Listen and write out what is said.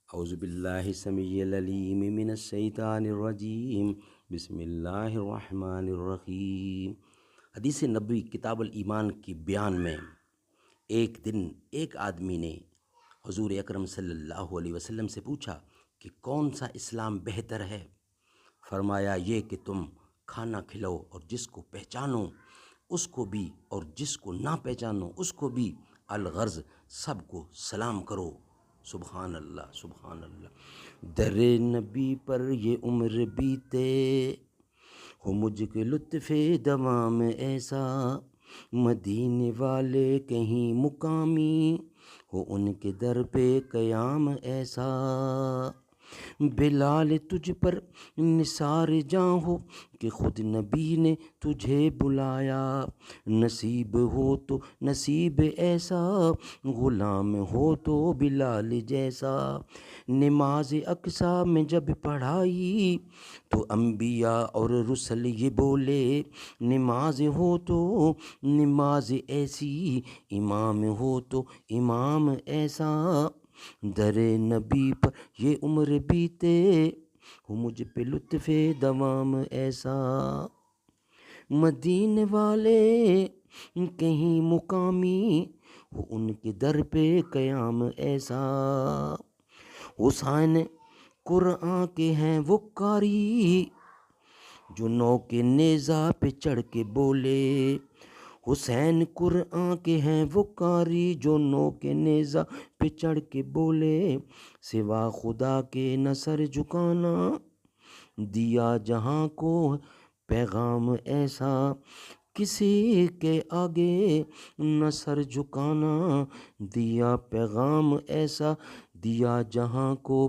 اعوذ باللہ السمیع العلیم من الشیطان الرجیم، بسم اللہ الرحمن الرحیم۔ حدیث نبوی کتاب الایمان کی بیان میں ایک دن ایک آدمی نے حضور اکرم صلی اللہ علیہ وسلم سے پوچھا کہ کون سا اسلام بہتر ہے؟ فرمایا یہ کہ تم کھانا کھلاؤ اور جس کو پہچانو اس کو بھی اور جس کو نہ پہچانو اس کو بھی، الغرض سب کو سلام کرو۔ سبحان اللہ سبحان اللہ۔ در نبی پر یہ عمر بیتے ہو مجھ کے لطف دوام ایسا، مدینے والے کہیں مقامی ہو ان کے در پہ قیام ایسا، بلال تجھ پر نثار جاں ہو کہ خود نبی نے تجھے بلایا، نصیب ہو تو نصیب ایسا، غلام ہو تو بلال جیسا، نماز اقصیٰ میں جب پڑھائی تو انبیاء اور رسل یہ بولے، نماز ہو تو نماز ایسی، امام ہو تو امام ایسا، در نبی پر یہ عمر بیتے ہو مجھ پہ لطف دوام ایسا، مدینے والے کہیں مقامی ہو ان کے در پہ قیام ایسا، حسین قرآن کے ہیں وہ قاری جو نو کے نیزہ پہ چڑھ کے بولے، حسین قرآن کے ہیں وہ قاری جو نو کے نیزہ پہ چڑھ کے بولے، سوا خدا کے نہ سر جھکانا دیا جہاں کو پیغام ایسا، کسی کے آگے نہ سر جھکانا دیا پیغام ایسا، دیا جہاں کو